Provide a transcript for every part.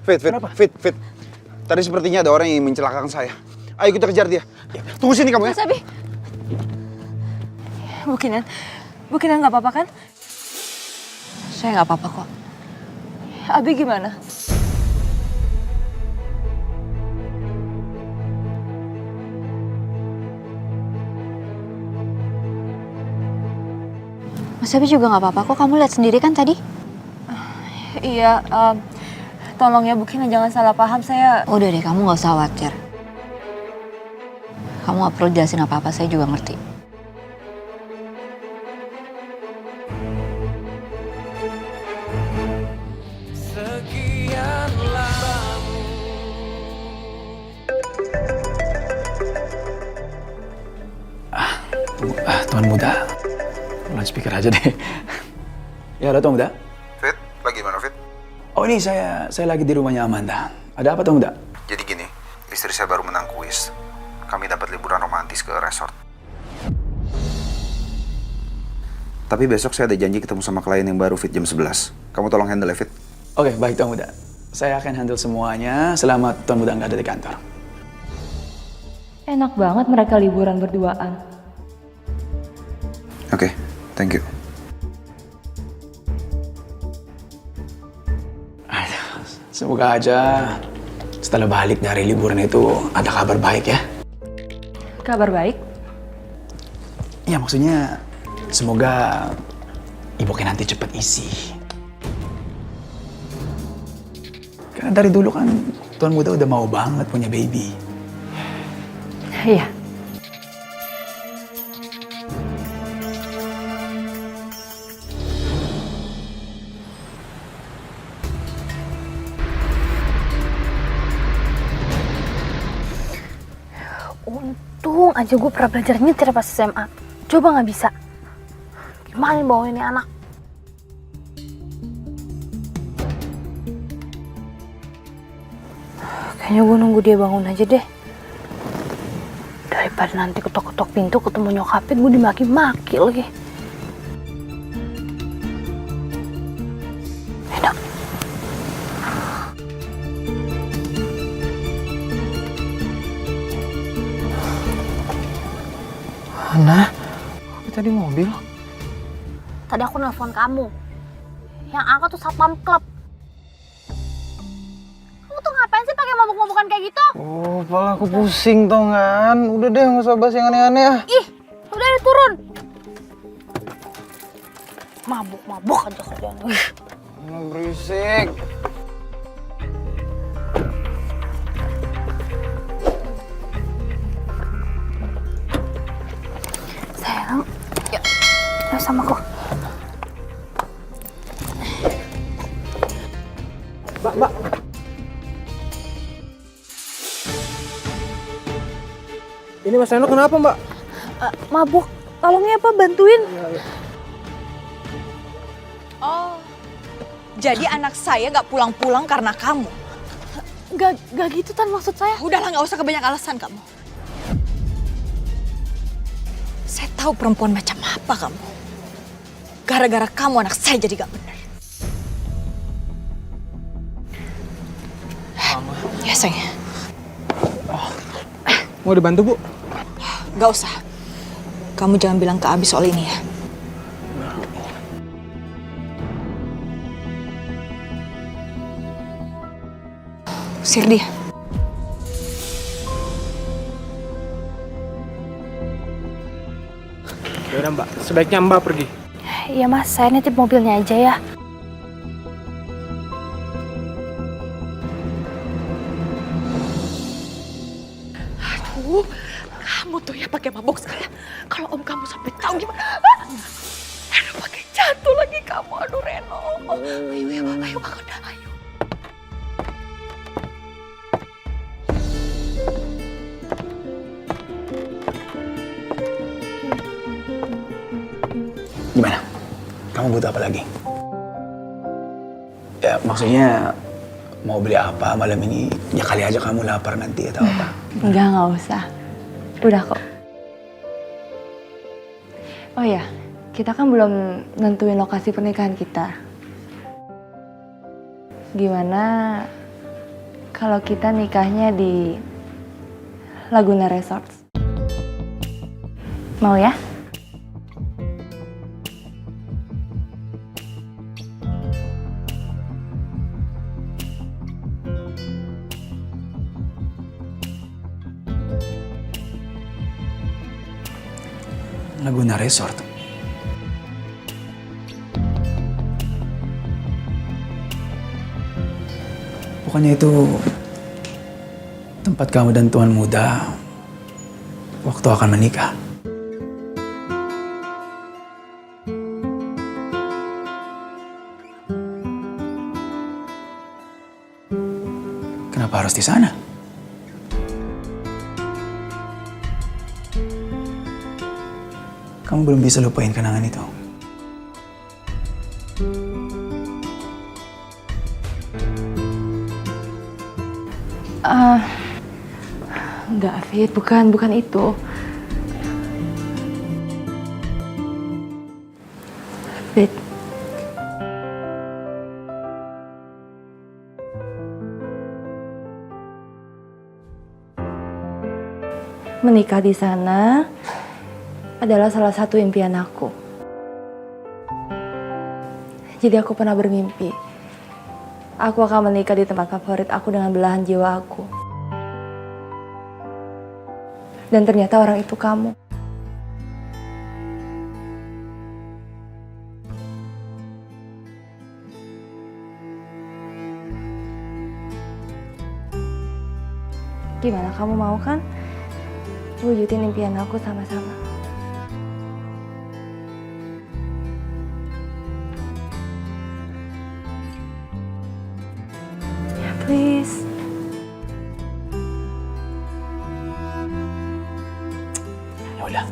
Fit. Tadi sepertinya ada orang yang ingin mencelakakan saya. Ayo kita kejar dia. Tunggu sini kamu ya. Mas Abi. Bukinan nggak apa-apa kan? Saya nggak apa-apa kok. Abi gimana? Mas Abi juga nggak apa-apa kok. Kamu lihat sendiri kan tadi? Iya, tolong ya Bukinan jangan salah paham saya. Udah deh, kamu nggak usah khawatir. Kamu nggak perlu jelasin apa-apa, saya juga ngerti. Tuan muda, loudspeaker aja deh. Ya, ada Tuan muda. Fit, lagi mana Fit? Oh ini saya lagi di rumahnya Amanda. Ada apa Tuan muda? Jadi gini, istri saya baru menang kuis. Kami dapat liburan romantis ke resort. Tapi besok saya ada janji ketemu sama klien yang baru Fit jam 11. Kamu tolong handle ya Fit. Oke, baik Tuan muda. Saya akan handle semuanya selama Tuan muda nggak ada di kantor. Enak banget mereka liburan berduaan. Oke, thank you. Semoga aja setelah balik dari liburan itu ada kabar baik ya. Kabar baik? Ya maksudnya semoga ibu nanti cepat isi. Karena dari dulu kan Tuan muda udah mau banget punya baby. Iya. Untung aja gue pernah belajar nyetir pas SMA. Coba nggak bisa. Gimana bawa ini anak? Kayaknya gue nunggu dia bangun aja deh. Daripada nanti ketok-ketok pintu ketemu nyokapnya gue dimaki-maki lagi. Enak. Ana, tadi mobil. Tadi aku nelpon kamu. Yang angkat tuh satpam klub. Kamu tuh ngapain sih pakai mabuk-mabukan kayak gitu? Oh, kepala aku pusing tau kan. Udah deh, nggak usah bahas yang aneh-aneh ya. Ih, udah deh turun. Mabuk-mabuk aja kerjaan. Berisik. Sayang, yuk sama aku. Mbak. Ini Mas Reno kenapa, Mbak? Mabuk, tolong ya Pak bantuin. Oh, jadi anak saya nggak pulang-pulang karena kamu? Gak gitu Tan maksud saya. Udahlah, nggak usah kebanyak alasan kamu. Saya tahu perempuan macam apa kamu. Gara-gara kamu anak saya jadi gak benar. Mama. Ya sayang. Mau dibantu, Bu? Gak usah. Kamu jangan bilang ke Abi soal ini ya. Usir dia. Yaudah Mbak, sebaiknya Mbak pergi. Iya Mas, saya nitip mobilnya aja ya. Aduh, kamu tuh ya pakai mabok segala. Kalau om kamu sampai tahu gimana? Aduh, pakai jatuh lagi kamu. Aduh Reno. Ayo bangun dah, ayo. Gimana? Kamu butuh apa lagi? Ya maksudnya mau beli apa malam ini? Ya kali aja kamu lapar nanti atau apa? Enggak, nggak usah. Udah kok. Oh ya, kita kan belum nentuin lokasi pernikahan kita. Gimana kalau kita nikahnya di Laguna Resorts. Mau ya? Laguna Resort. Bukannya itu tempat kamu dan tuan muda waktu akan menikah? Kenapa harus di sana? Kamu belum bisa lupain kenangan itu. Enggak, Fit. Bukan itu. Fit. Menikah di sana adalah salah satu impian aku. Jadi aku pernah bermimpi, aku akan menikah di tempat favorit aku dengan belahan jiwa aku. Dan ternyata orang itu kamu. Gimana, kamu mau kan wujudin impian aku sama-sama? Ya, please. Ya udah.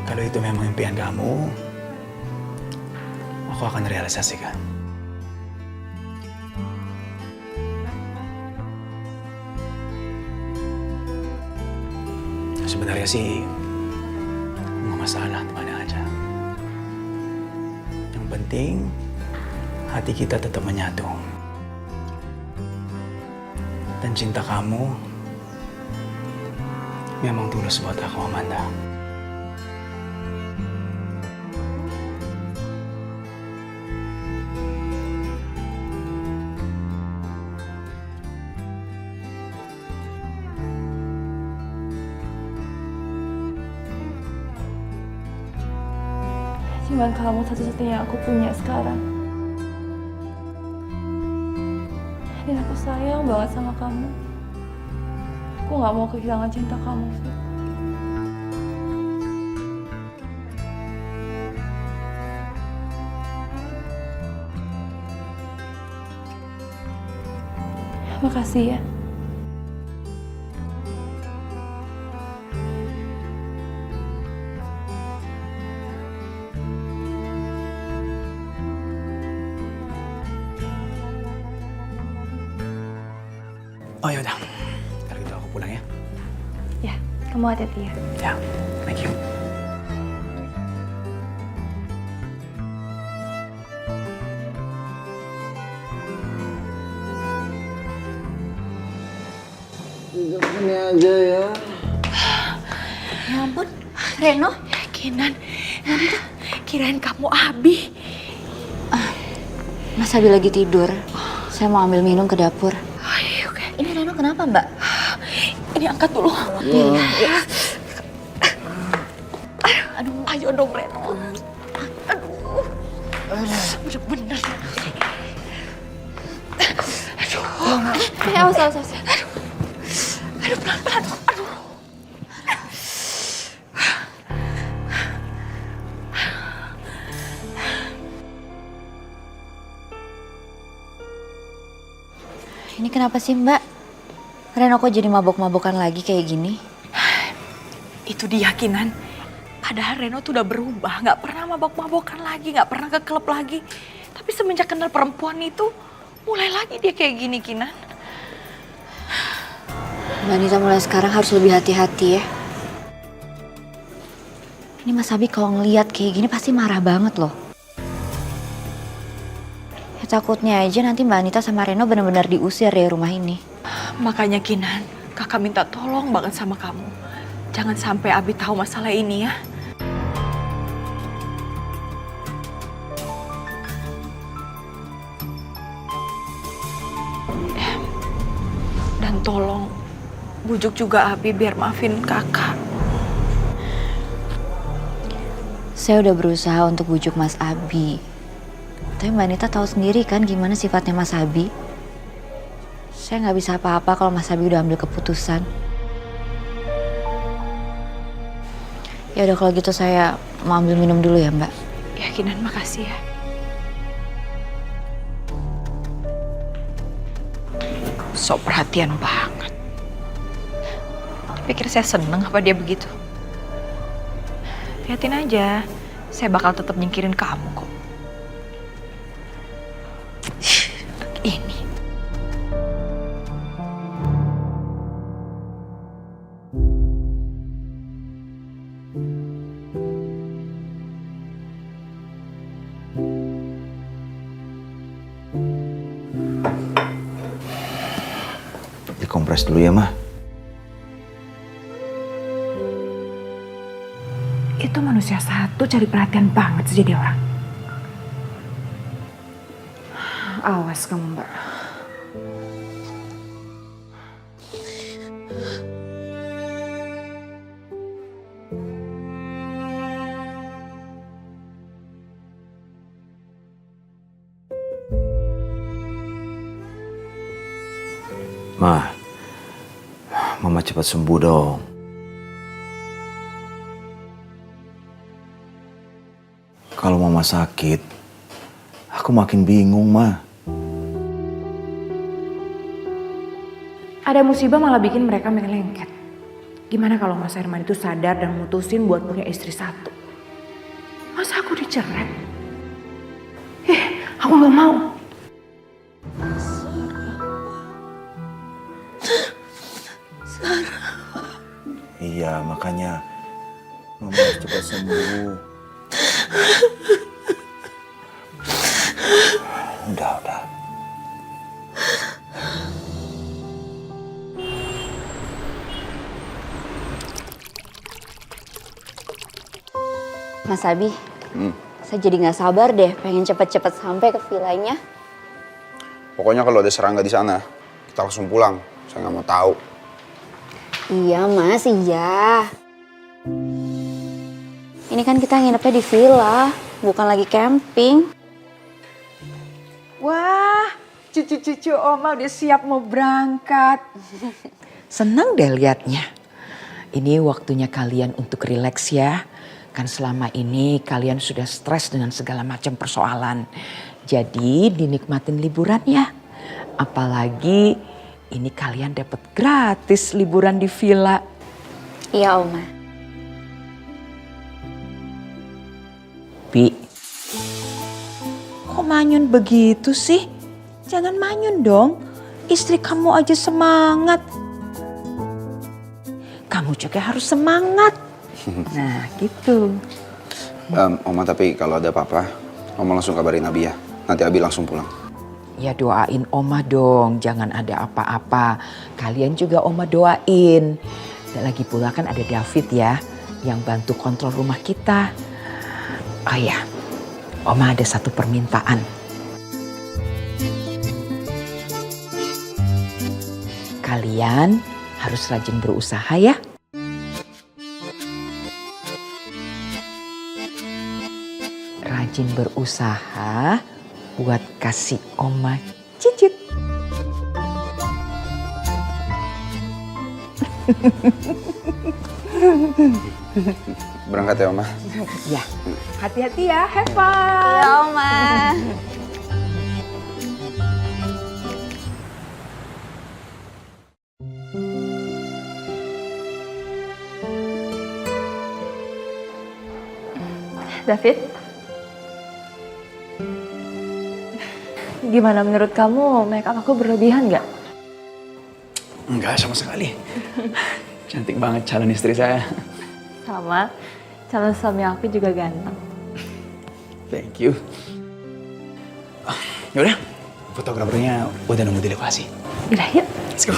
Kalau itu memang impian kamu, aku akan realisasikan. Sebenarnya sih nggak masalah, di mana aja. Yang penting hati kita tetap menyatu. Dan cinta kamu memang tulus buat aku, Amanda. Cuman kamu satu-satunya aku punya sekarang. Dan aku sayang banget sama kamu. Aku gak mau kehilangan cinta kamu, Fit. Makasih ya. Oh yaudah, kalau gitu aku pulang ya. Ya, kamu hati-hati ya. Ya, thank you. Ini aja ya. Ya ampun, Reno. Kinan, Nanda, kirain kamu Abi. Mas Abi lagi tidur. Saya mau ambil minum ke dapur. Oke. Ini Reno kenapa, Mbak? Ini angkat dulu. Aduh, ayo dong Reno. Aduh. Bener-bener. Awas. Aduh, pelan-pelan. Aduh. Ini kenapa sih, Mbak? Reno kok jadi mabok-mabokan lagi kayak gini? Itu dia, Kinan. Padahal Reno tuh udah berubah. Nggak pernah mabok-mabokan lagi, nggak pernah ke klub lagi. Tapi semenjak kenal perempuan itu, mulai lagi dia kayak gini, Kinan. Mbak Anita mulai sekarang harus lebih hati-hati ya. Ini Mas Abi kalau ngeliat kayak gini pasti marah banget loh. Ya Takutnya aja nanti Mbak Anita sama Reno benar-benar diusir dari rumah ini. Makanya Kinan, kakak minta tolong banget sama kamu. Jangan sampai Abi tahu masalah ini ya. Dan tolong bujuk juga Abi biar maafin kakak. Saya udah berusaha untuk bujuk Mas Abi. Tapi Mbak Anita tahu sendiri kan gimana sifatnya Mas Abi. Saya nggak bisa apa-apa kalau Mas Abi udah ambil keputusan. Ya udah kalau gitu saya mau ambil minum dulu ya Mbak. Ya Kinan, makasih ya. So perhatian banget. Pikir saya seneng apa dia begitu? Lihatin aja, saya bakal tetap nyingkirin kamu kok. Ini. Dikompres dulu ya, Mah. Itu manusia satu cari perhatian banget sih jadi orang. Awas kamu, Mbak. Mah, Mama cepat sembuh dong. Kalau Mama sakit, aku makin bingung, Ma. Ada musibah malah bikin mereka makin lengket. Gimana kalau Mas Herman itu sadar dan mutusin buat punya istri satu? Masa aku dicerai? Aku gak mau. Iya, makanya Mama harus cepat sembuh. Udah. Mas Abi, saya jadi nggak sabar deh pengen cepet-cepet sampai ke villanya. Pokoknya kalau ada serangga di sana, kita langsung pulang. Saya nggak mau tahu. Iya Mas, iya. Ini kan kita nginepnya di villa, bukan lagi camping. Wah, cucu-cucu Oma udah siap mau berangkat. Senang deh liatnya. Ini waktunya kalian untuk rileks ya. Kan selama ini kalian sudah stres dengan segala macam persoalan. Jadi dinikmatin liburan ya. Apalagi ini kalian dapat gratis liburan di villa. Iya Oma. Bi, kok manyun begitu sih? Jangan manyun dong. Istri kamu aja semangat. Kamu juga harus semangat. Nah gitu. Oma, tapi kalau ada apa-apa, Oma langsung kabarin Abi ya. Nanti Abi langsung pulang. Ya doain Oma dong, jangan ada apa-apa. Kalian juga Oma doain. Dan lagi pula kan ada David ya, yang bantu kontrol rumah kita. Oh ya, Oma ada satu permintaan. Kalian harus rajin berusaha ya. Rajin berusaha buat kasih Oma cicit. Berangkat ya, Oma? Ya, hati-hati ya, have fun. Iya Oma. David? Gimana menurut kamu, make up aku berlebihan nggak? Enggak sama sekali. Cantik banget calon istri saya. Sama, calon suami aku juga ganteng. Thank you. Yaudah, fotografernya udah nunggu di lokasi. Udah, yuk. Let's go.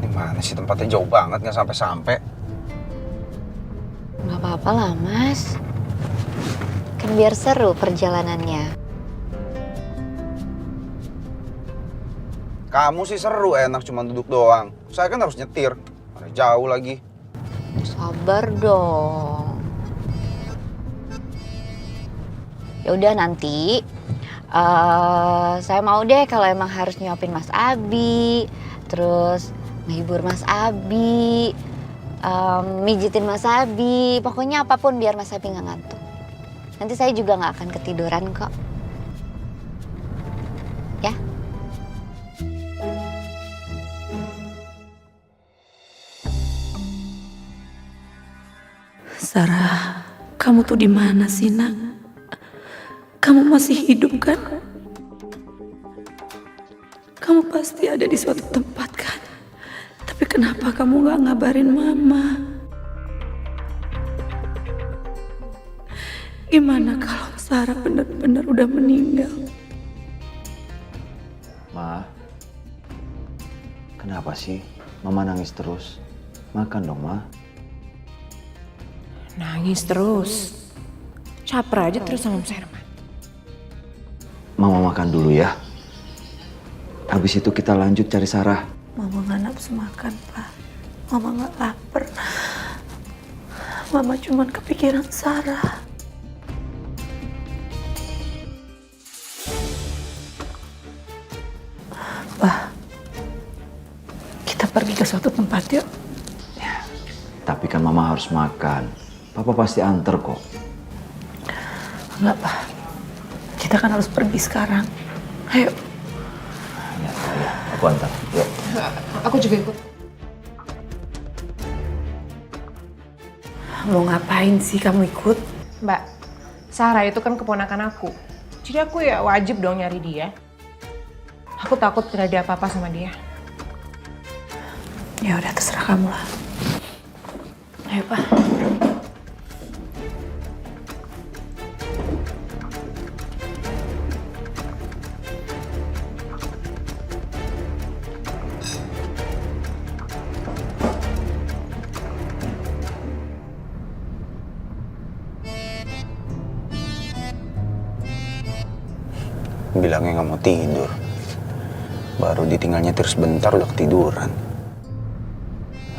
Ini mana sih tempatnya jauh banget, nggak sampai-sampai. Nggak apa-apa lah, Mas. Kan biar seru perjalanannya. Kamu sih seru, enak cuma duduk doang. Saya kan harus nyetir, mana jauh lagi. Sabar dong. Ya udah nanti saya mau deh kalau emang harus nyuapin Mas Abi, terus menghibur Mas Abi, mijitin Mas Abi, pokoknya apapun biar Mas Abi nggak ngantuk. Nanti saya juga nggak akan ketiduran kok. Ya. Sarah, kamu tuh di mana sih, Nak? Kamu masih hidup kan? Kamu pasti ada di suatu tempat kan? Tapi kenapa kamu gak ngabarin Mama? Gimana kalau Sarah benar-benar udah meninggal? Ma, kenapa sih Mama nangis terus? Makan dong, Ma. Nangis terus. Caper aja terus sama Mas Herman. Mama makan dulu ya. Habis itu kita lanjut cari Sarah. Mama gak nafsu makan, Pak. Mama gak lapar. Mama cuman kepikiran Sarah. Pak, kita pergi ke suatu tempat yuk. Tapi kan Mama harus makan. Papa pasti anter kok. Enggak, Pak. Kita kan harus pergi sekarang. Ayo. Ya, aku antar. Yuk. Aku juga ikut. Mau ngapain sih kamu ikut? Mbak, Sarah itu kan keponakan aku. Jadi aku ya wajib dong nyari dia. Aku takut terjadi apa-apa sama dia. Ya udah terserah kamu lah. Ayo, Pak. Bilangnya nggak mau tidur. Baru ditinggal nyetir sebentar udah ketiduran.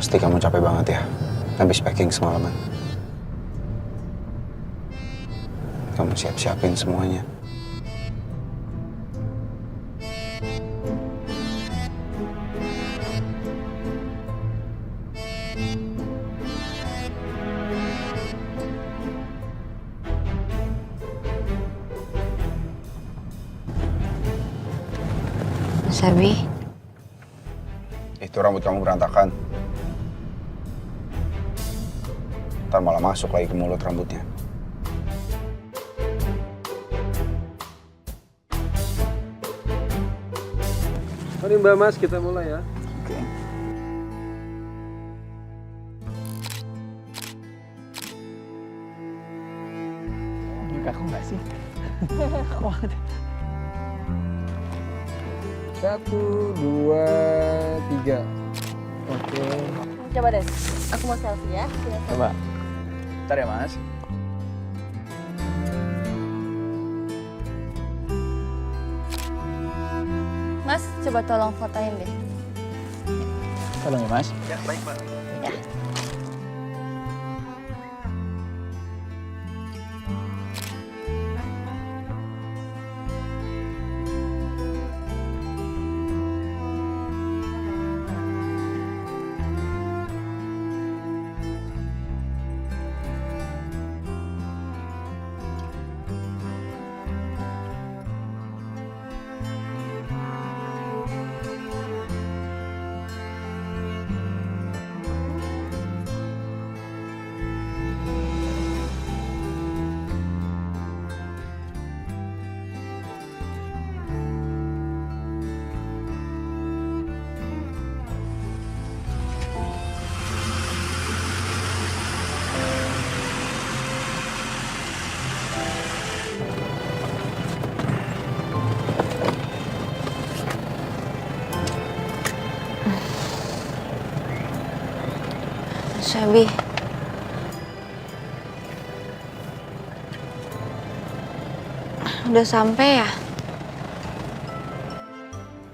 Pasti kamu capek banget ya, habis packing semalaman. Kamu siap-siapin semuanya. Mas Abi, Itu rambut kamu berantakan. Ntar malah masuk lagi ke mulut rambutnya. Mari Mbak Mas, kita mulai ya. Oke. Nyuka aku nggak sih? Kok 1, 2, 3. Oke. Coba deh, aku mau selfie ya. Coba. Bentar ya, Mas. Mas, coba tolong fotoin deh. Tolong ya, Mas. Mas Abi. Udah sampai ya?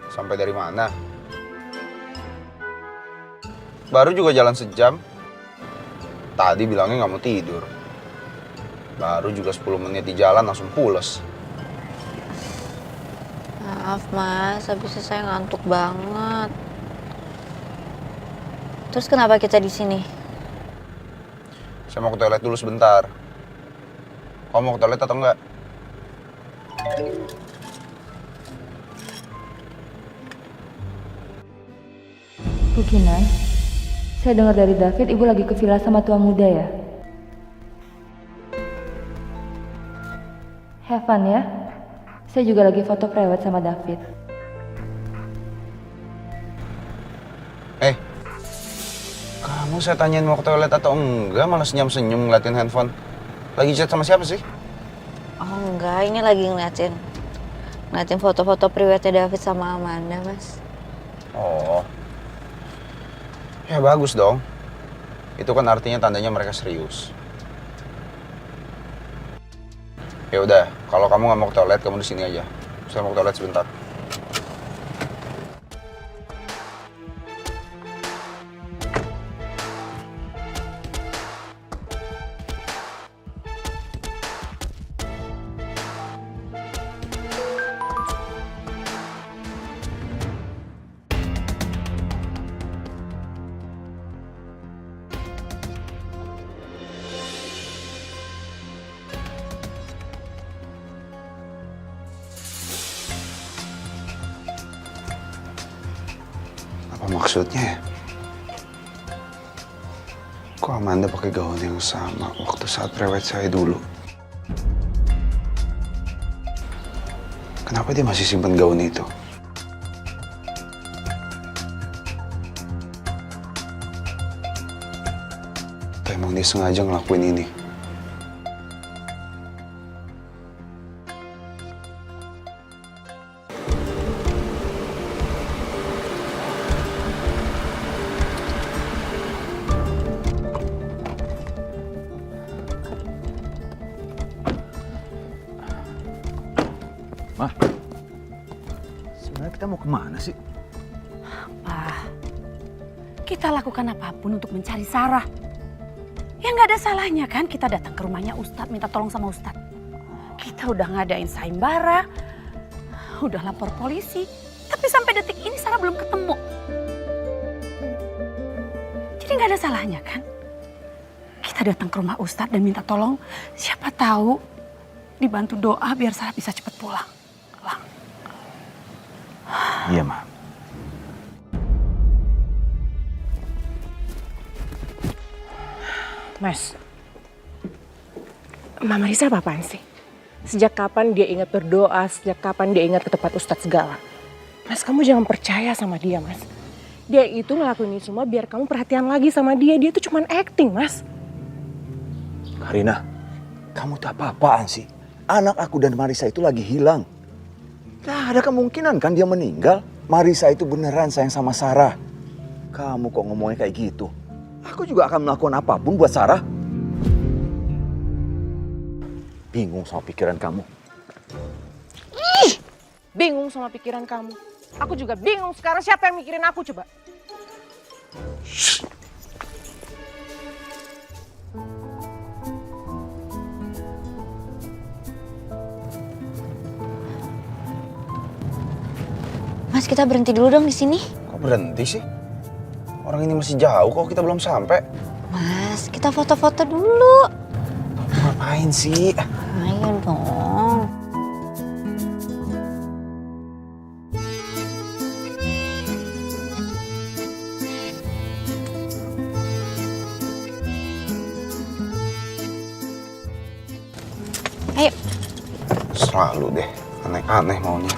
Sampai dari mana? Baru juga jalan sejam. Tadi bilangnya nggak mau tidur. Baru juga 10 menit di jalan langsung pules. Maaf Mas, habisnya saya ngantuk banget. Terus kenapa kita di sini? Saya mau ke toilet dulu sebentar. Kamu mau ke toilet atau enggak? Bu Kinan, saya dengar dari David ibu lagi ke villa sama tua muda ya? Have fun ya. Saya juga lagi foto prewed sama David. Kamu saya tanyain mau ke toilet atau enggak, malah senyum-senyum ngeliatin handphone. Lagi chat sama siapa sih? Oh enggak, ini lagi ngeliatin foto-foto priwetnya David sama Amanda, Mas. Oh. Ya bagus dong. Itu kan artinya tandanya mereka serius. Ya udah, kalau kamu nggak mau ke toilet, kamu di sini aja. Saya mau ke toilet sebentar. Apa maksudnya ya? Kok Amanda pakai gaun yang sama waktu saat prewed saya dulu? Kenapa dia masih simpen gaun itu? Atau emang dia sengaja ngelakuin ini? Sebenarnya kita mau kemana sih? Pak, kita lakukan apapun untuk mencari Sarah. Ya nggak ada salahnya kan kita datang ke rumahnya Ustadz, minta tolong sama Ustadz. Kita udah ngadain sayembara, udah lapor polisi, tapi sampai detik ini Sarah belum ketemu. Jadi nggak ada salahnya kan? Kita datang ke rumah Ustadz dan minta tolong, siapa tahu dibantu doa biar Sarah bisa cepat pulang. Iya, Ma. Mas, Mama Risa apa-apaan sih? Sejak kapan dia ingat berdoa, sejak kapan dia ingat ke tempat Ustadz segala? Mas, kamu jangan percaya sama dia, Mas. Dia itu ngelakuin ini semua biar kamu perhatian lagi sama dia. Dia itu cuma acting, Mas. Karina, kamu tuh apa-apaan sih? Anak aku dan Marisa itu lagi hilang. Gak ada kemungkinan kan dia meninggal. Marisa itu beneran sayang sama Sarah. Kamu kok ngomongnya kayak gitu? Aku juga akan melakukan apapun buat Sarah. Bingung sama pikiran kamu. Bingung sama pikiran kamu. Aku juga bingung sekarang siapa yang mikirin aku coba. Mas, kita berhenti dulu dong di sini. Kok berhenti sih? Orang ini masih jauh kok, kita belum sampai. Mas, kita foto-foto dulu. Ngapain sih? Ayo dong. Ayo. Selalu deh, aneh-aneh maunya.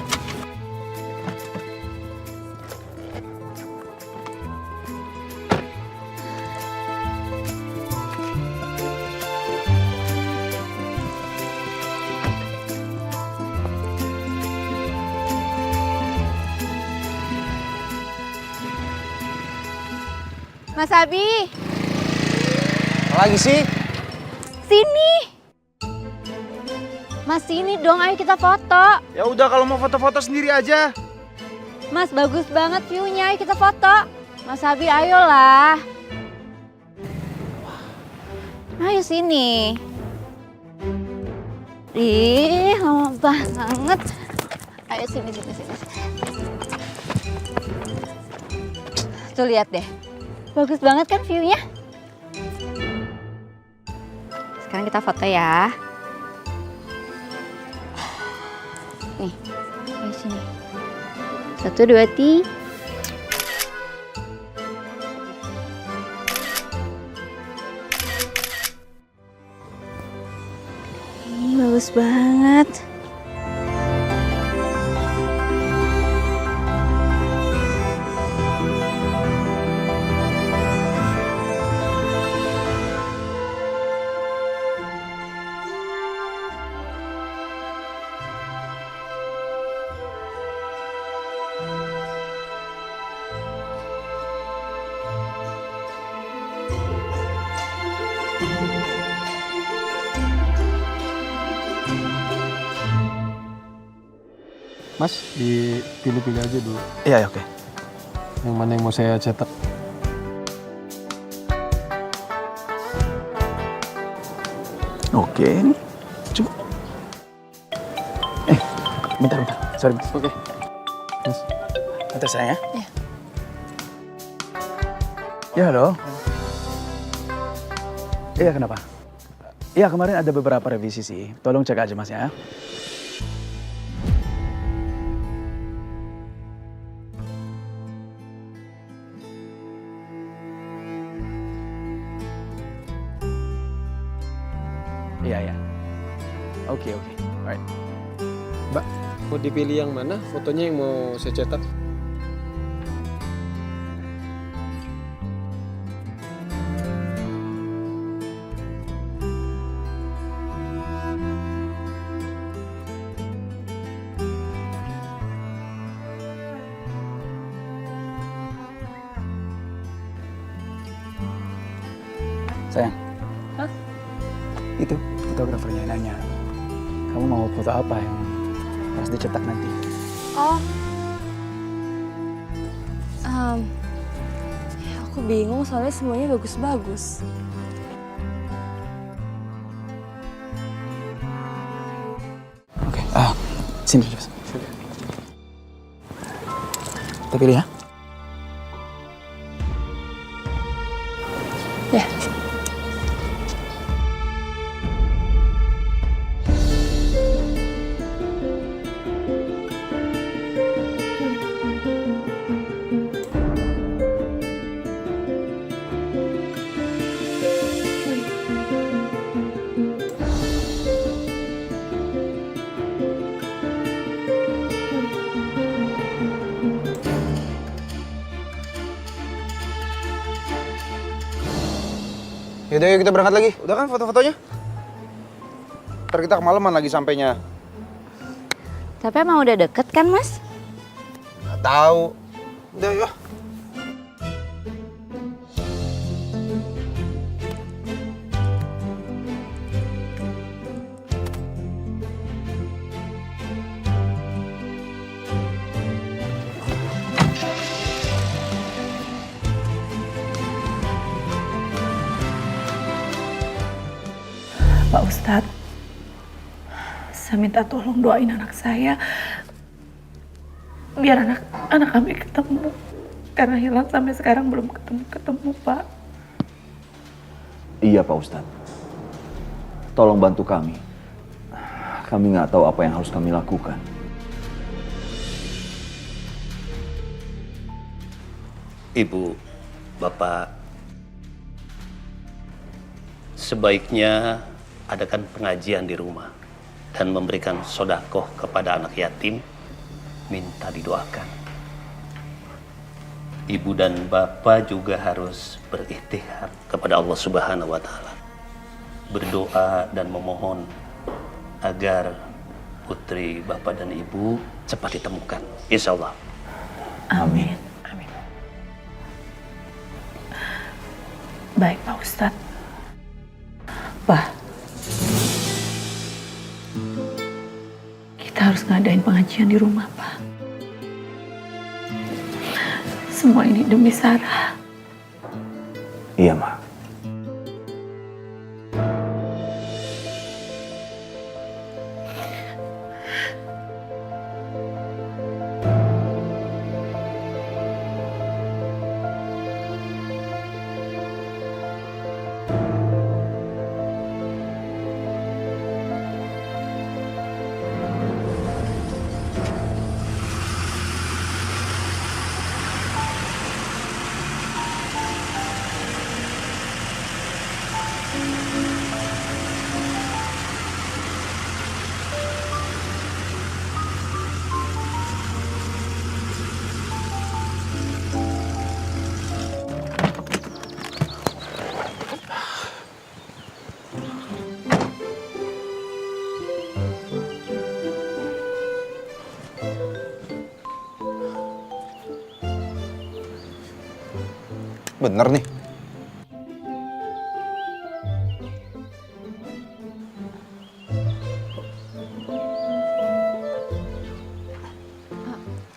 Mas Abi. Apa lagi sih? Sini. Mas, sini dong, ayo kita foto. Ya udah kalau mau foto-foto sendiri aja. Mas, bagus banget view-nya, ayo kita foto. Mas Abi, ayolah. Ayo sini. Ih, lama banget. Ayo sini. Tuh lihat deh. Bagus banget kan view-nya? Sekarang kita foto ya. Nih, ayo sini. 1, 2, 3. Ini bagus banget. Mas, dipilih-pilih aja dulu. Iya, oke. Yang mana yang mau saya cetak? Oke, nih. Coba. Bentar. Sorry, Mas. Oke. Mas. Bentar sayang ya. Iya. Ya, halo. Iya, kenapa? Iya, kemarin ada beberapa revisi sih. Tolong cek aja, Mas ya. Iya. Oke. Alright. Mbak, mau dipilih yang mana? Fotonya yang mau saya cetak? Sayang. Hah? Itu fotografernya nanya. Kamu mau foto apa yang harus dicetak nanti? Oh. Ya aku bingung soalnya semuanya bagus-bagus. Oke. Sini. Kita pilih ya. Ya. Yaudah, yuk kita berangkat lagi. Udah kan foto-fotonya? Ntar kita kemalaman lagi sampainya. Tapi emang udah deket kan, Mas? Nggak tahu. Udah, yuk. Pak Ustadz, saya minta tolong doain anak saya biar anak kami ketemu, karena hilang sampai sekarang belum ketemu Pak. Iya Pak Ustadz. Tolong bantu kami. Kami nggak tahu apa yang harus kami lakukan. Ibu, Bapak, sebaiknya adakan pengajian di rumah dan memberikan sodakoh kepada anak yatim, minta didoakan. Ibu dan Bapak juga harus berikhtiar kepada Allah Subhanahu wa Ta'ala, berdoa dan memohon agar putri Bapak dan Ibu cepat ditemukan, insya Allah. Amin. Baik Pak Ustadz. kita harus ngadain pengajian di rumah, Pak. Semua ini demi Sarah. Iya, Ma. Bener nih.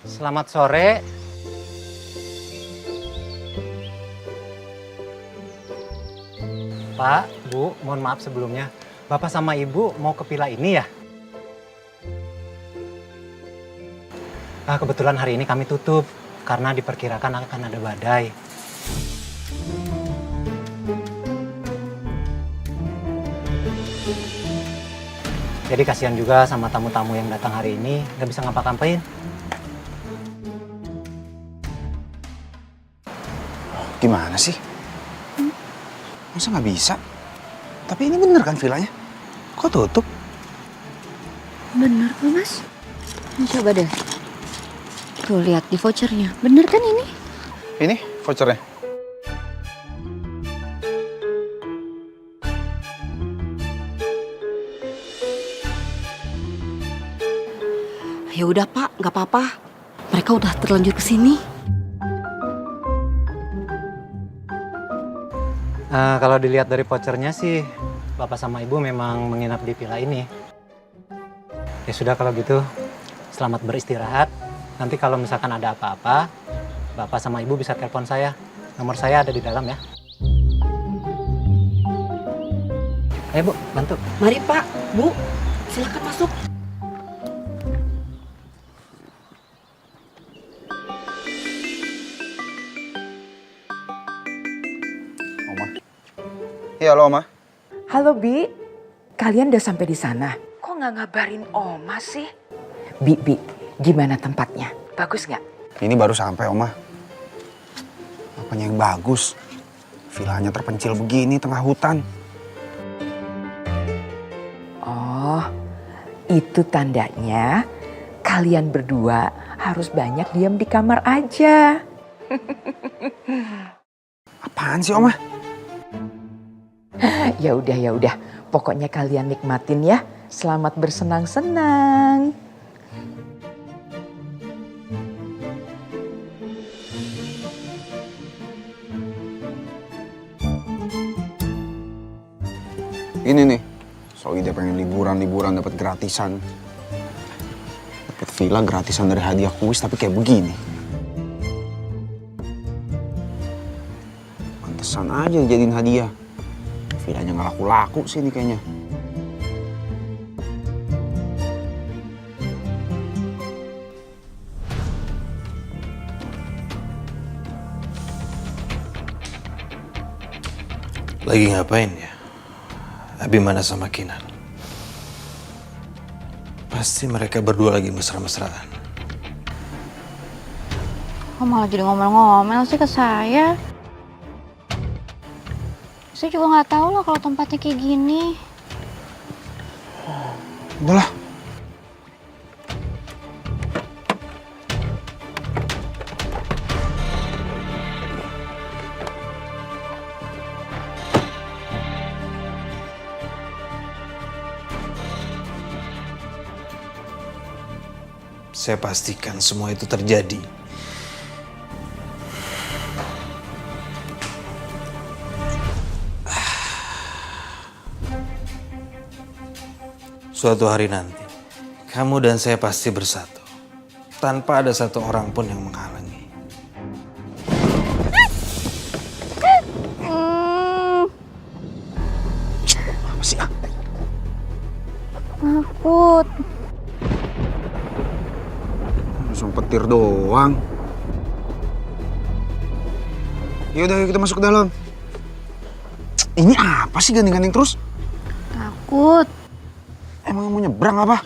Selamat sore. Pak, Bu, mohon maaf sebelumnya. Bapak sama Ibu mau ke villa ini ya? Kebetulan hari ini kami tutup karena diperkirakan akan ada badai. Jadi kasihan juga sama tamu-tamu yang datang hari ini, nggak bisa ngapa-ngapain. Gimana sih? Masa nggak bisa? Tapi ini bener kan villanya? Kok tutup? Bener kok, Mas. Coba deh. Tuh, lihat di vouchernya. Bener kan ini? Ini vouchernya. Ya udah, Pak, nggak apa-apa. Mereka udah terlanjur ke sini. Kalau dilihat dari vouchernya sih, Bapak sama Ibu memang menginap di villa ini. Ya sudah kalau gitu, selamat beristirahat. Nanti kalau misalkan ada apa-apa, Bapak sama Ibu bisa telepon saya. Nomor saya ada di dalam ya. Ayo Bu, bantu. Mari, Pak, Bu, silakan masuk. Oma. Iya, halo Oma. Halo Bi, kalian udah sampai di sana? Kok nggak ngabarin Oma sih? Bi, gimana tempatnya? Bagus nggak? Ini baru sampai, Oma. Apanya yang bagus? Villanya terpencil begini tengah hutan. Oh, itu tandanya kalian berdua harus banyak diam di kamar aja. Apaan sih, Oma? Ya udah. Pokoknya kalian nikmatin ya. Selamat bersenang-senang. Ini nih, Soida pengen liburan dapat gratisan. Dapat villa gratisan dari hadiah kuis tapi kayak begini. Pantesan aja jadiin hadiah. Villanya nggak laku-laku sih ini kayaknya. Lagi ngapain ya? Abi mana sama Kinan? Pasti mereka berdua lagi mesra-mesraan. Kok malah jadi ngomel-ngomel sih ke saya? Saya juga nggak tahu loh kalau tempatnya kayak gini. Udahlah. Saya pastikan semua itu terjadi. Suatu hari nanti, kamu dan saya pasti bersatu. Tanpa ada satu orang pun yang menghalangi. Apa sih, ah? Takut. Langsung petir doang. Yaudah, yuk kita masuk ke dalam. Ini apa sih ganding-ganding terus? Takut. Emang mau nyebrang apa?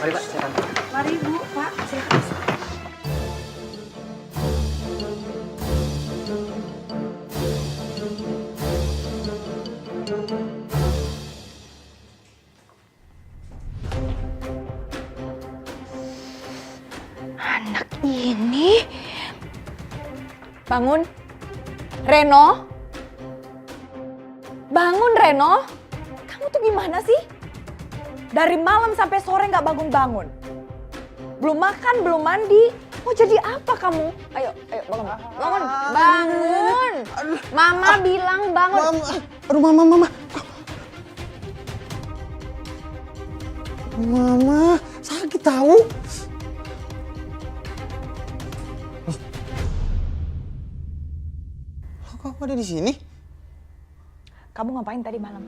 Mari Pak, silakan. Mari Bu, Pak, silakan. Anak ini. Bangun. Reno. Bangun, Reno. Kamu tuh gimana sih? Dari malam sampai sore nggak bangun-bangun. Belum makan, belum mandi. Mau jadi apa kamu? Ayo, ayo bangun. Bangun, bangun. Mama bilang bangun. Aduh, Mama. Mama, sakit tahu. Kok ada di sini? Kamu ngapain tadi malam?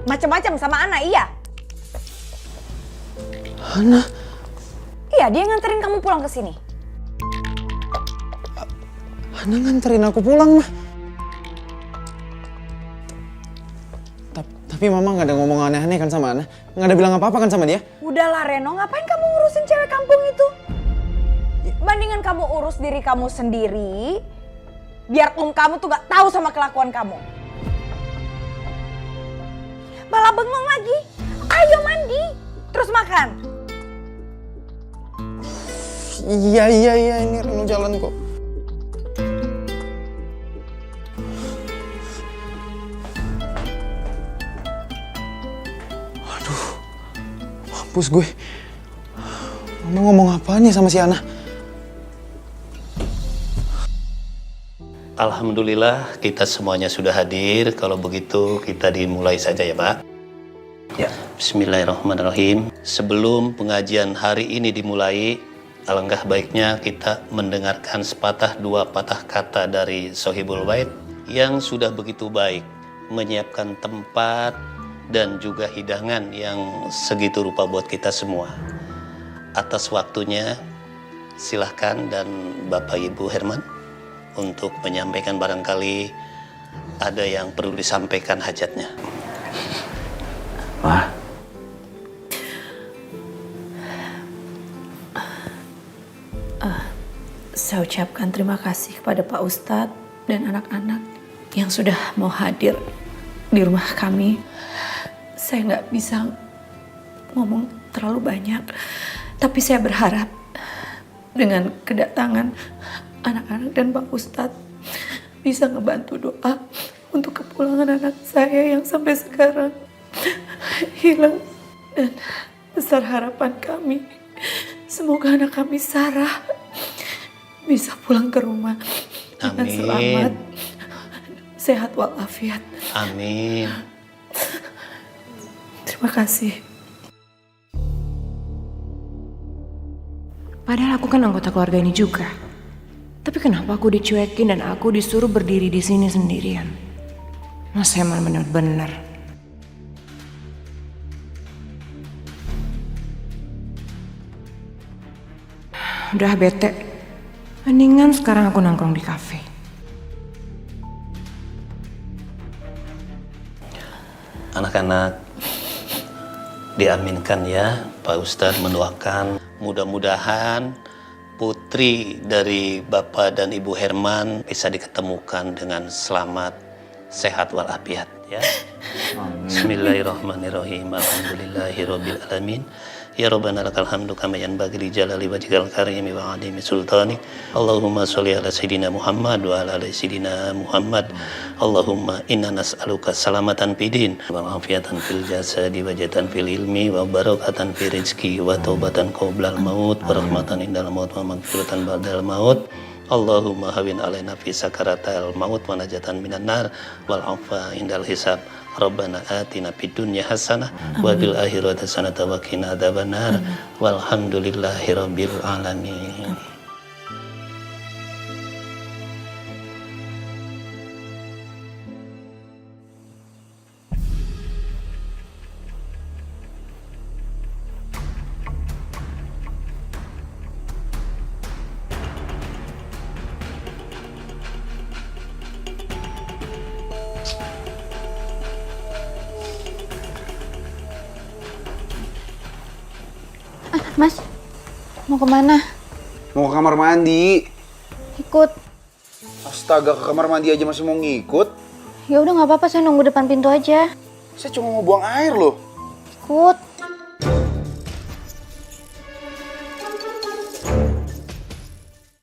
Macam-macam sama Ana, iya? Ana? Iya, dia nganterin kamu pulang ke sini. Ana nganterin aku pulang, Mah. Tapi Mama nggak ada ngomong aneh-aneh kan sama Ana? Nggak ada bilang apa-apa kan sama dia? Udahlah Reno, ngapain kamu ngurusin cewek kampung itu? Mendingan kamu urus diri kamu sendiri, biar kamu tuh gak tahu sama kelakuan kamu. Malah bengong lagi. Ayo mandi, terus makan. Iya, ini Reno jalan kok. Aduh, mampus gue. Mama ngomong apaan ya sama si Ana? Alhamdulillah kita semuanya sudah hadir. Kalau begitu kita dimulai saja ya Pak. Ya. Bismillahirrahmanirrahim. Sebelum pengajian hari ini dimulai, alangkah baiknya kita mendengarkan sepatah dua patah kata dari Sohibul Bait yang sudah begitu baik menyiapkan tempat dan juga hidangan yang segitu rupa buat kita semua. Atas waktunya silahkan dan Bapak Ibu Herman untuk menyampaikan barangkali ada yang perlu disampaikan hajatnya. Ma. Saya ucapkan terima kasih kepada Pak Ustadz dan anak-anak yang sudah mau hadir di rumah kami. Saya nggak bisa ngomong terlalu banyak, tapi saya berharap dengan kedatangan anak-anak dan Pak Ustadz bisa ngebantu doa untuk kepulangan anak saya yang sampai sekarang hilang, dan besar harapan kami semoga anak kami Sarah bisa pulang ke rumah dengan selamat, sehat walafiat. Amin. Terima kasih. Padahal aku kan anggota keluarga ini juga. Tapi kenapa aku dicuekin dan aku disuruh berdiri di sini sendirian? Mas Herman bener-bener. Udah bete. Mendingan sekarang aku nongkrong di kafe. Anak-anak diaminkan ya, Pak Ustadz mendoakan mudah-mudahan putri dari Bapak dan Ibu Herman bisa diketemukan dengan selamat, sehat walafiat ya. Bismillahirrahmanirrahim. Alhamdulillahirabbil alamin. Ya Rabbana lakal hamdu kama yanbaghi li jalali wajhikal karimi wa 'azimi sultani. Allahumma sholli ala sayidina Muhammad wa ala ali sayidina Muhammad. Allahumma inna nas'aluka salamatan fid din wa afiatan fil jasadi wa jatan fil ilmi wa barakatan fil rizqi wa taubatan qoblal maut wa rahmatan indal maut wa maghfiratan ba'dal maut. Allahumma hawin alaina fi sakaratal maut wa najatan minan nar wal afa indal hisab. Rabbana atina fid dunya hasanah wa fil akhirati hasanah wa qina adzabannar. Walhamdulillahi rabbil alamin. Mas, mau kemana? Mau ke kamar mandi. Ikut. Astaga, ke kamar mandi aja masih mau ngikut? Ya udah nggak apa-apa, saya nunggu depan pintu aja. Saya cuma mau buang air loh. Ikut.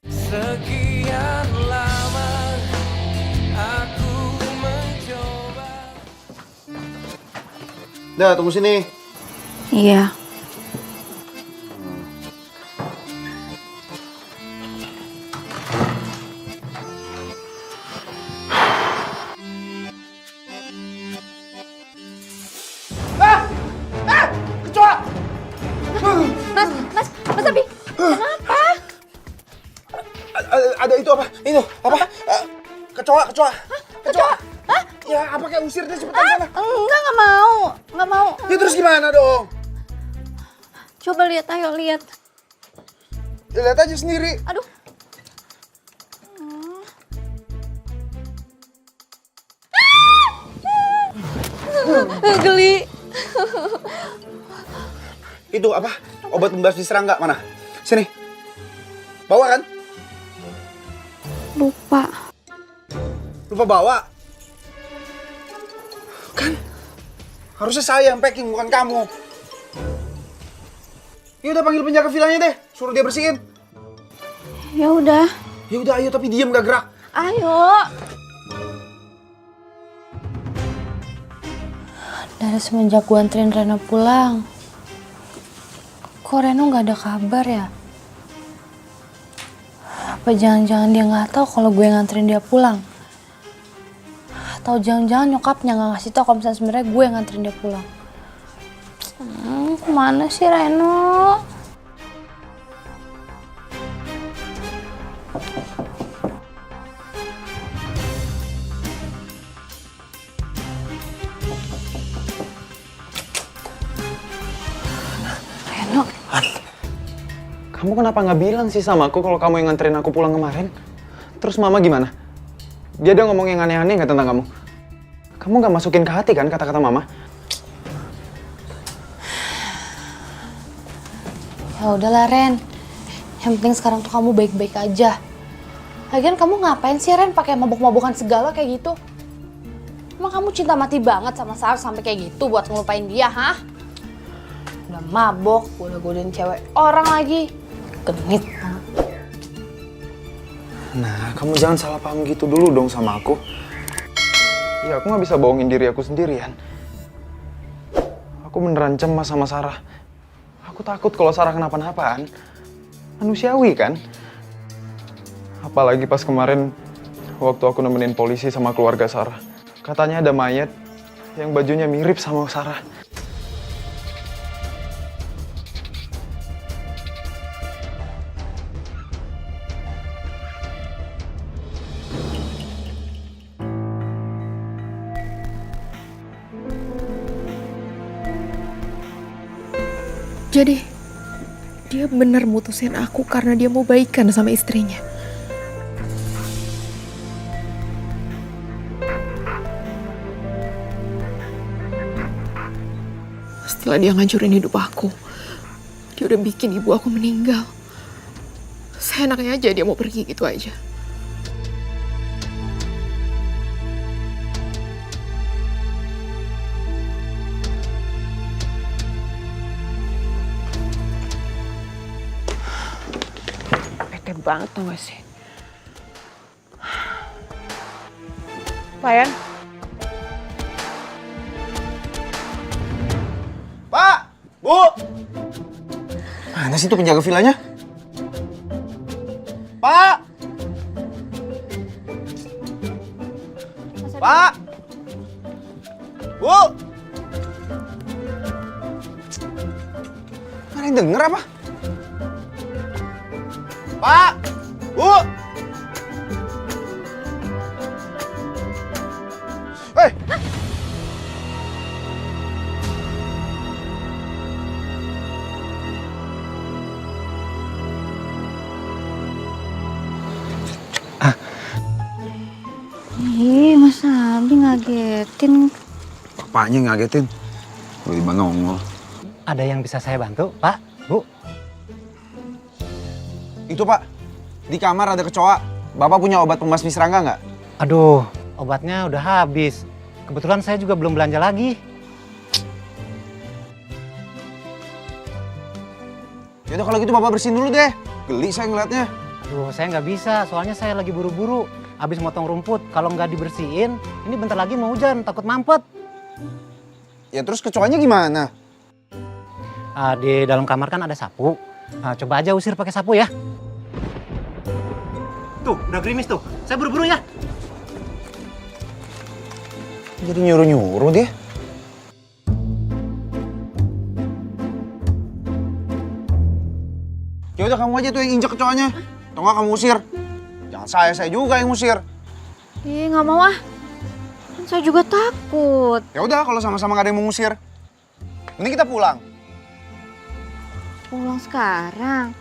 Sekian lama aku mencoba. Dah, tunggu sini. Iya. Mas Abi, kenapa? Ada itu apa? Itu apa? Kecoa. Kecoa. Ya, apa kayak usir deh cepetan sana. Enggak mau. Ya terus gimana dong? Coba lihat, ayo lihat. Ya, lihat aja sendiri. Aduh. Geli. Itu apa? Obat pembasmi serangga mana? Sini. Bawa kan? Lupa. Lupa bawa? Kan? Harusnya saya yang packing, bukan kamu. Ya udah panggil penjaga vilanya deh, suruh dia bersihin. Ya udah. Ya udah, ayo tapi diam gak gerak. Ayo. Dari semenjak gue anterin Reno pulang, kok Reno nggak ada kabar ya? Apa jangan-jangan dia nggak tahu kalau gue nganterin dia pulang? Atau jangan-jangan nyokapnya nggak ngasih tahu kalau misalnya sebenarnya gue yang nganterin dia pulang? Kemana sih Reno? Kamu kenapa nggak bilang sih sama aku kalau kamu yang nganterin aku pulang kemarin? Terus mama gimana? Dia ada ngomong yang aneh-aneh nggak tentang kamu? Kamu nggak masukin ke hati kan kata-kata mama? Ya udahlah Ren. Yang penting sekarang tuh kamu baik-baik aja. Lagian kamu ngapain sih Ren pakai mabok-mabokan segala kayak gitu? Emang kamu cinta mati banget sama Sar sampai kayak gitu buat ngelupain dia, hah? Udah mabok, udah godain cewek orang lagi. Genit banget. Nah, kamu jangan salah paham gitu dulu dong sama aku. Ya, aku nggak bisa bohongin diri aku sendirian. Aku beneran cemas sama Sarah. Aku takut kalau Sarah kenapa-napaan. Manusiawi kan? Apalagi pas kemarin waktu aku nemenin polisi sama keluarga Sarah. Katanya ada mayat yang bajunya mirip sama Sarah. Jadi, dia benar mutusin aku karena dia mau baikan sama istrinya. Setelah dia ngancurin hidup aku, dia udah bikin ibu aku meninggal. Seenaknya aja dia mau pergi gitu aja. Bete banget tau gak sih? Payan? Pak! Bu! Mana sih tuh penjaga vilanya? Pak! Pak! Bu! Nggak ada yang denger apa? Pak! Bu! Hei! Ih, Mas Abi ngagetin. Apanya yang ngagetin? Tiba-tiba nongol. Ada yang bisa saya bantu, Pak? Bu? Itu Pak, di kamar ada kecoa. Bapak punya obat pembasmi serangga nggak? Aduh, obatnya udah habis. Kebetulan saya juga belum belanja lagi. Yaudah kalau gitu Bapak bersihin dulu deh. Geli saya ngeliatnya. Aduh, saya nggak bisa. Soalnya saya lagi buru-buru. Habis motong rumput. Kalau nggak dibersihin, ini bentar lagi mau hujan. Takut mampet. Ya terus kecoanya gimana? Di dalam kamar kan ada sapu. Coba aja usir pakai sapu ya. Tuh, udah gerimis tuh. Saya buru-buru ya. Jadi nyuruh-nyuruh dia. Ya udah kamu aja tuh yang injek kecoanya. Atau nggak kamu usir. Jangan saya juga yang usir. Ih, nggak mau ah. Kan saya juga takut. Ya udah kalau sama-sama nggak ada yang mengusir. Mending kita pulang. Pulang sekarang.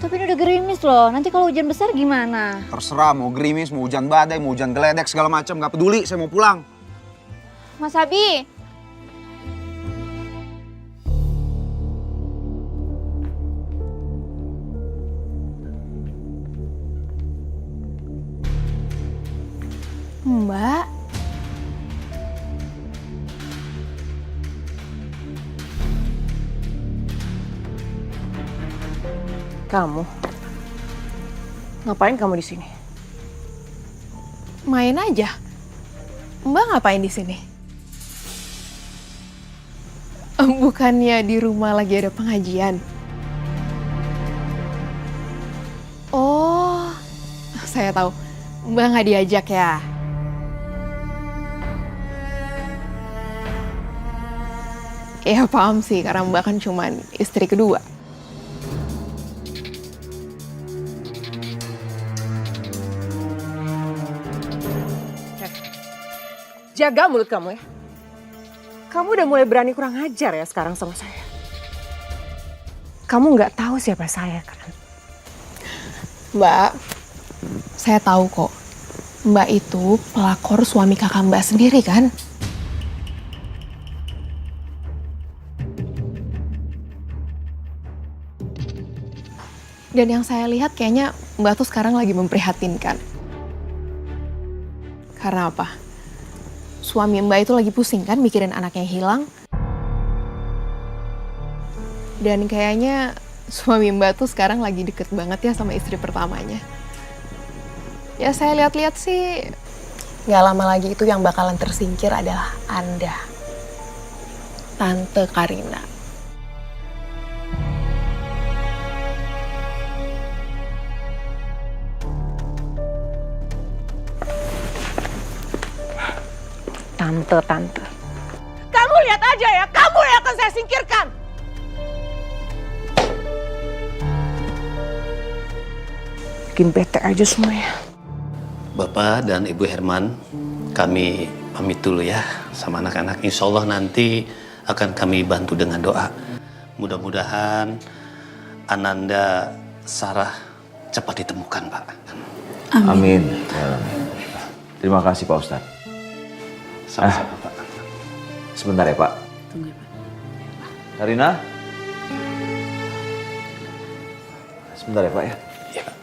Tapi ini udah gerimis loh. Nanti kalau hujan besar gimana? Terserah mau gerimis, mau hujan badai, mau hujan geledek segala macam, nggak peduli. Saya mau pulang. Mas Abi. Mbak. Kamu? Ngapain kamu di sini? Main aja. Mbak ngapain di sini? Bukannya di rumah lagi ada pengajian? Oh, saya tahu. Mbak nggak diajak ya? Ya paham sih, karena Mbak kan cuman istri kedua. Jaga mulut kamu ya. Kamu udah mulai berani kurang ajar ya sekarang sama saya. Kamu nggak tahu siapa saya kan? Mbak, saya tahu kok. Mbak itu pelakor suami kakak Mbak sendiri kan? Dan yang saya lihat kayaknya Mbak tuh sekarang lagi memprihatinkan. Karena apa? Suami Mbak itu lagi pusing kan mikirin anaknya hilang. Dan kayaknya suami Mbak tuh sekarang lagi deket banget ya sama istri pertamanya. Ya saya lihat-lihat sih gak lama lagi itu yang bakalan tersingkir adalah Anda. Tante Karina. Tante. Kamu lihat aja ya, kamu yang akan saya singkirkan. Bikin bete aja semuanya. Bapak dan Ibu Herman, kami pamit dulu ya sama anak-anak. Insya Allah nanti akan kami bantu dengan doa. Mudah-mudahan Ananda Sarah cepat ditemukan, Pak. Amin. Terima kasih Pak Ustadz. Sama-sama, Pak. Sebentar ya Pak. Tunggu ya Pak. Karina. Sebentar ya Pak ya. Iya, Pak.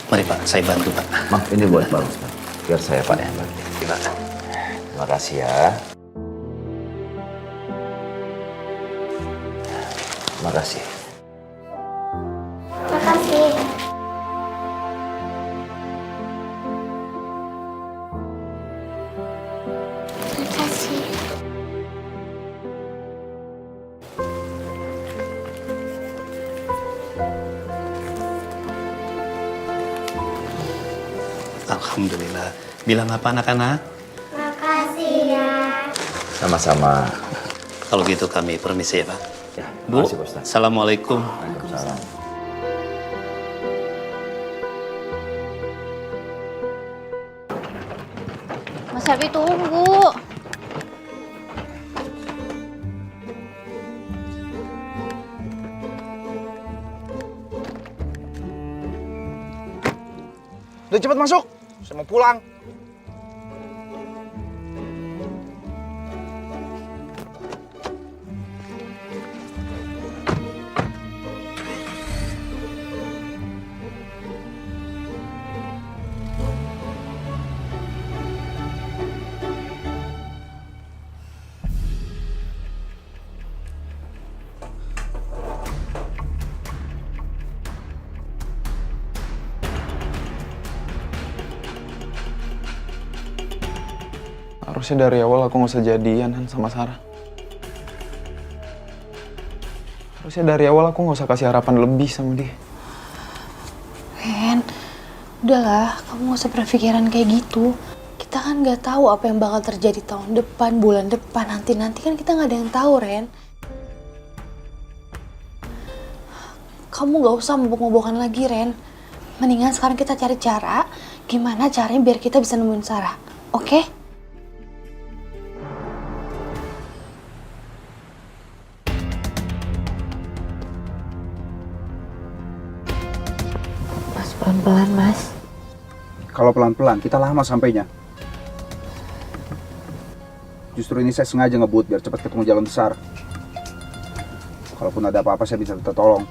Mari Pak, saya bantu Pak. Maaf ini buat Pak Ustadz. Biar saya Pak ya. Terima kasih ya. Terima kasih. Makasih. Makasih. Alhamdulillah. Bilang apa anak-anak? Makasih ya. Sama-sama. Kalau gitu kami permisi ya Pak. Ya, Bu, makasih, Pak Ustadz. Assalamualaikum. Waalaikumsalam. Mas Abi tunggu. Udah cepet masuk, saya mau pulang. Harusnya dari awal aku nggak usah jadian Han sama Sarah. Harusnya dari awal aku nggak usah kasih harapan lebih sama dia. Ren, udahlah, kamu gak usah berpikiran kayak gitu. Kita kan nggak tahu apa yang bakal terjadi tahun depan, bulan depan, nanti kan kita nggak ada yang tahu, Ren. Kamu nggak usah mabok-mabokan lagi, Ren. Mendingan sekarang kita cari cara, gimana caranya biar kita bisa nemuin Sarah, oke? Mas, pelan-pelan, Mas. Kalau pelan-pelan, kita lama sampainya. Justru ini saya sengaja ngebut biar cepat ketemu jalan besar. Kalaupun ada apa-apa, saya bisa tertolong.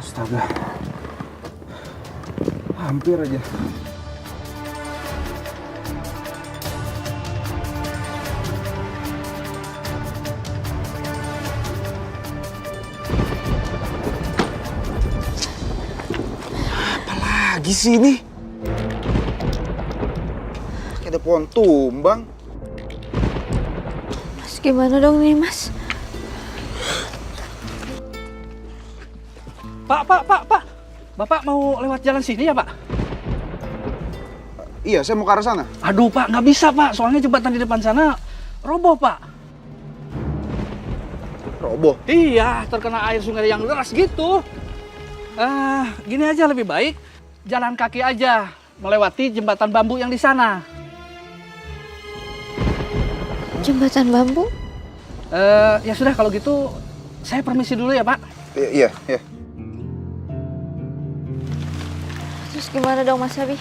Astaga. Hampir aja. Apalagi sih ini? Kayak ada pohon tumbang. Mas, gimana dong nih, Mas? Pak. Bapak mau lewat jalan sini ya, Pak? Iya, saya mau ke arah sana. Aduh, Pak, nggak bisa, Pak. Soalnya jembatan di depan sana roboh, Pak. Roboh? Iya, terkena air sungai yang deras gitu. Gini aja lebih baik. Jalan kaki aja, melewati jembatan bambu yang di sana. Jembatan bambu? Ya sudah, kalau gitu saya permisi dulu ya, Pak. Iya. Terus gimana dong, Mas Abi?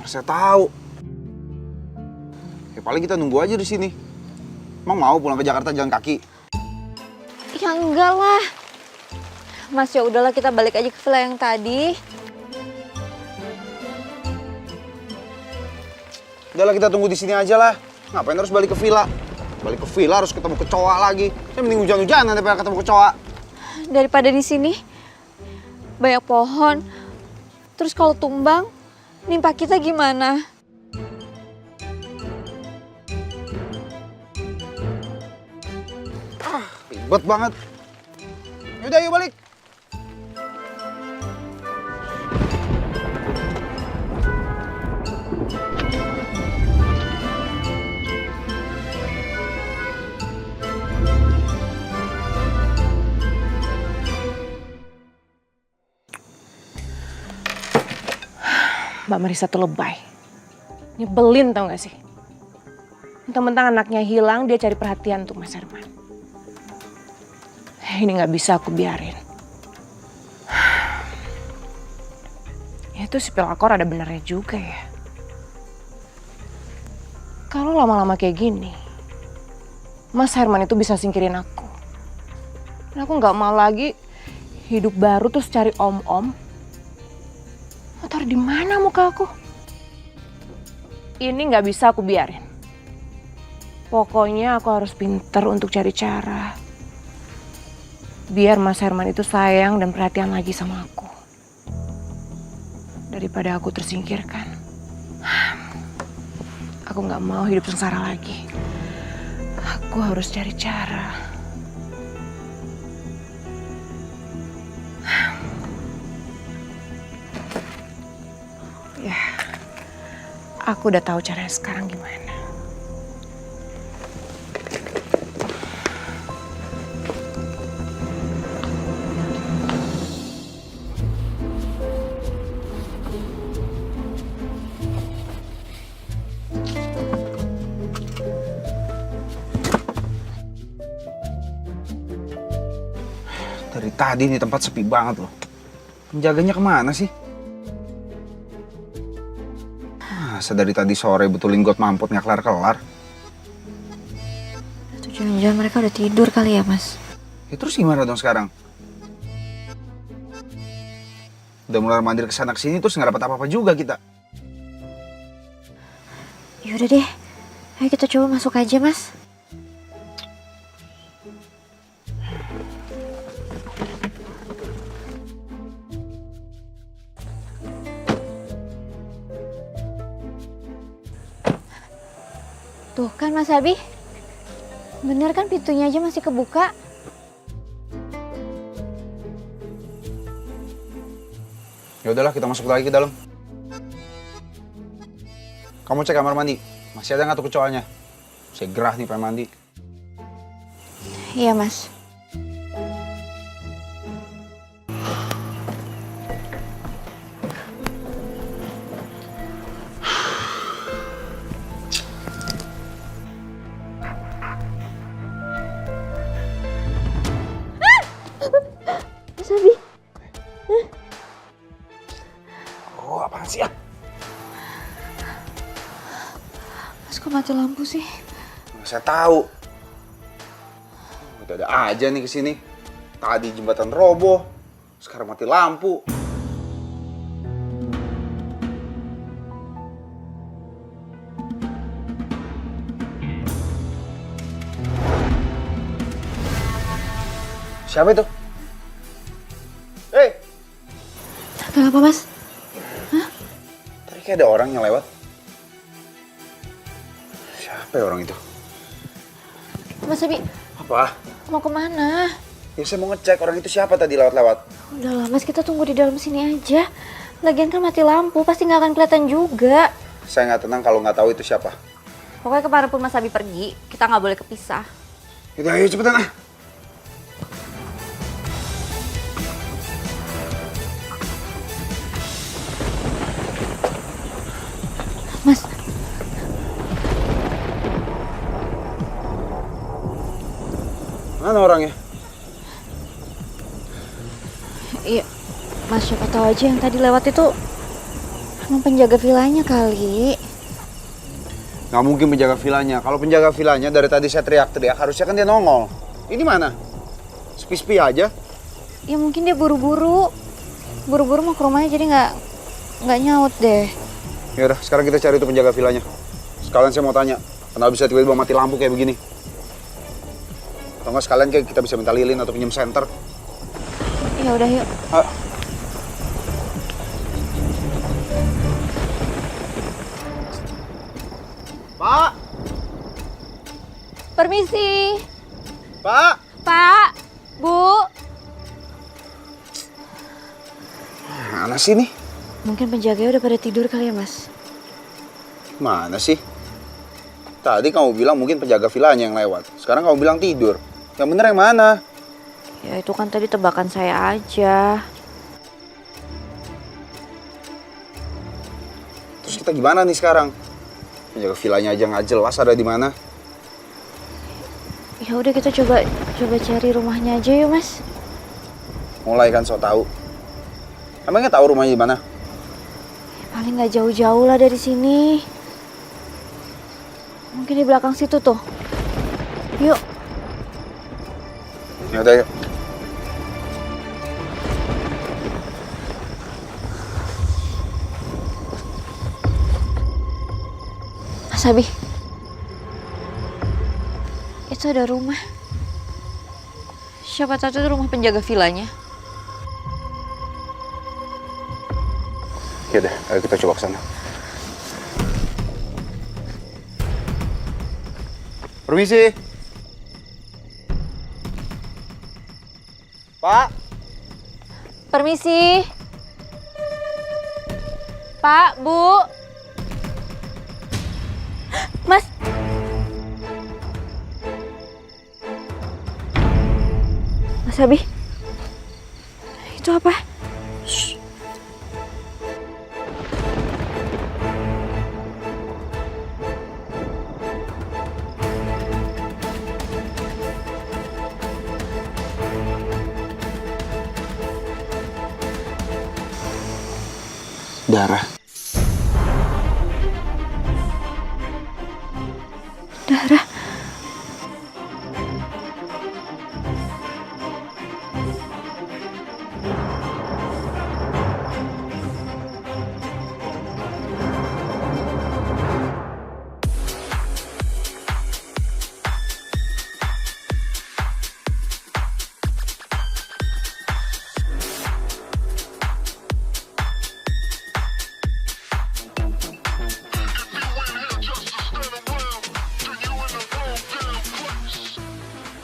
Saya tahu. Ya paling kita nunggu aja di sini. Emang mau pulang ke Jakarta jalan kaki? Ya enggak lah. Mas, ya udahlah, kita balik aja ke villa yang tadi. Udahlah, kita tunggu di sini aja lah. Ngapain harus balik ke villa? Balik ke villa harus ketemu kecoa lagi. Saya mending hujan-hujanan daripada ketemu kecoa. Daripada di sini banyak pohon. Terus kalau tumbang, nimpa kita gimana? Ribet banget. Yaudah, yuk balik. Mbak Marissa tuh lebay. Nyebelin tau gak sih? Mentang-mentang anaknya hilang, dia cari perhatian tuh Mas Herman. Ini gak bisa aku biarin. Ya itu si pelakor ada benernya juga ya. Kalau lama-lama kayak gini, Mas Herman itu bisa singkirin aku. Dan aku gak mau lagi hidup baru terus cari om-om. Taruh di mana muka aku? Ini nggak bisa aku biarin. Pokoknya aku harus pinter untuk cari cara. Biar Mas Herman itu sayang dan perhatian lagi sama aku. Daripada aku tersingkirkan. Aku nggak mau hidup sengsara lagi. Aku harus cari cara. Ya, aku udah tahu caranya sekarang gimana. Dari tadi nih tempat sepi banget loh. Penjaganya kemana sih? Masa dari tadi sore betulin got mamput nggak kelar-kelar? Atau jangan-jangan mereka udah tidur kali ya, Mas? Ya terus gimana dong sekarang? Udah mulai mandir kesana kesini terus nggak dapat apa-apa juga kita. Yaudah deh, ayo kita coba masuk aja, Mas. Tuh kan Mas Abi, bener kan pintunya aja masih kebuka? Ya udahlah kita masuk lagi ke dalam. Kamu cek kamar mandi, masih ada nggak tuh kecoanya? Saya gerah nih pengen mandi. Iya, Mas. Mas Abi. Oh, apaan sih ya? Mas kok mati lampu sih? Nggak saya tahu. Udah ada aja nih kesini. Tadi jembatan roboh, sekarang mati lampu. Siapa itu? Kenapa, Mas? Tadi kayak ada orang yang lewat. Siapa ya orang itu? Mas Abi, Apa? mau kemana? Ya saya mau ngecek orang itu siapa tadi lewat-lewat. Udah lah, Mas, kita tunggu di dalam sini aja. Lagian kan mati lampu, pasti nggak akan kelihatan juga. Saya nggak tenang kalau nggak tahu itu siapa. Pokoknya kemarin pun Mas Abi pergi, kita nggak boleh kepisah. Yaudah, ayo cepetan ah. Mas, mana orangnya? iya, Mas, siapa tahu aja yang tadi lewat itu emang penjaga vilanya kali. Nggak mungkin penjaga vilanya. Kalau penjaga vilanya dari tadi saya teriak-teriak, harusnya kan dia nongol. Ini mana? Sepi-sepi aja. Ya mungkin dia buru-buru mau ke rumahnya jadi nggak nyaut deh. Yaudah, sekarang kita cari itu penjaga vilanya. Sekalian saya mau tanya, kenapa bisa tiba-tiba mati lampu kayak begini? Atau nggak sekalian kayak kita bisa minta lilin atau pinjam senter. Ya udah yuk. Pak! Permisi. Pak! Pak, Bu. Mana sih nih? Mungkin penjaganya udah pada tidur kali ya, Mas? Mana sih? Tadi kamu bilang mungkin penjaga vilanya yang lewat. Sekarang kamu bilang tidur. Yang bener yang mana? Ya itu kan tadi tebakan saya aja. Terus kita gimana nih sekarang? Penjaga vilanya aja nggak jelas ada di mana. Ya udah kita coba cari rumahnya aja yuk, Mas. Mulai kan so tahu. Emangnya tahu rumahnya di mana? Paling nggak jauh-jauh lah dari sini. Mungkin di belakang situ tuh. Yuk. Ya udah yuk. Mas Abi, itu ada rumah. Siapa tahu itu rumah penjaga vilanya. Yaudah, ayo kita coba ke sana. Permisi. Pak. Permisi. Pak, Bu. Mas. Mas Abi. Itu apa? Shh. Darah. Darah.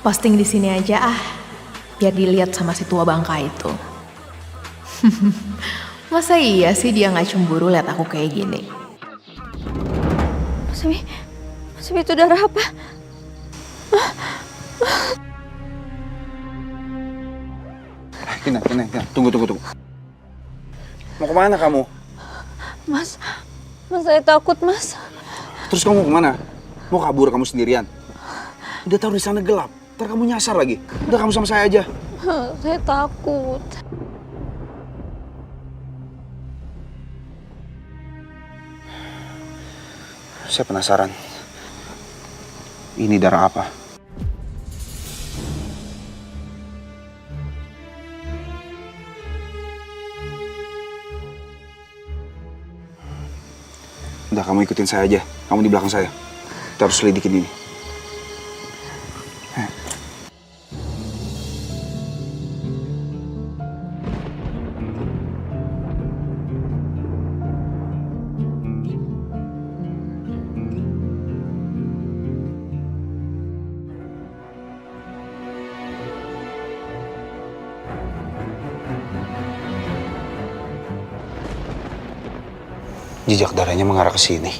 Posting di sini aja biar dilihat sama si tua bangka itu. Masa iya sih dia nggak cemburu lihat aku kayak gini? Mas Abi itu darah apa? Kina. Tunggu. Mau kemana kamu? Mas saya takut, Mas. Terus kamu mau kemana? Mau kabur kamu sendirian? Udah tahu di sana gelap. Ntar kamu nyasar lagi. Udah kamu sama saya aja. Saya takut. Saya penasaran. Ini darah apa? Udah kamu ikutin saya aja. Kamu di belakang saya. Kita harus selidikin ini. Jejak darahnya mengarah ke sini.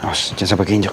Awas, jangan sampai keinjak.